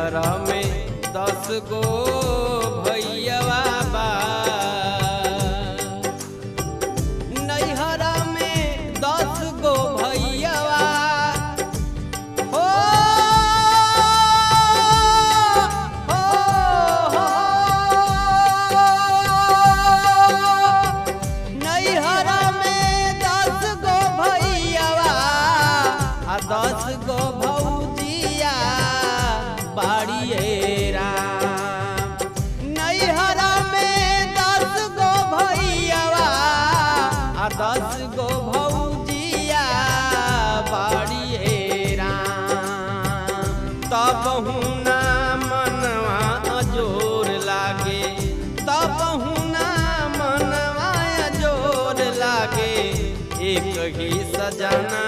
नैहरा में 10 गो भैयावा बा। नैहरा में 10 गो भैयावा हो, नैहरा में 10 गो भैयावा आ 10 गो भौजिया बाड़िए राम। नैहरा में 10 गो भैयावा आ 10 गो भौजिया बाड़िए राम। तब हुना मनवा अजोर लागे, तब हुना मनवा अजोर लागे, एक ही सजना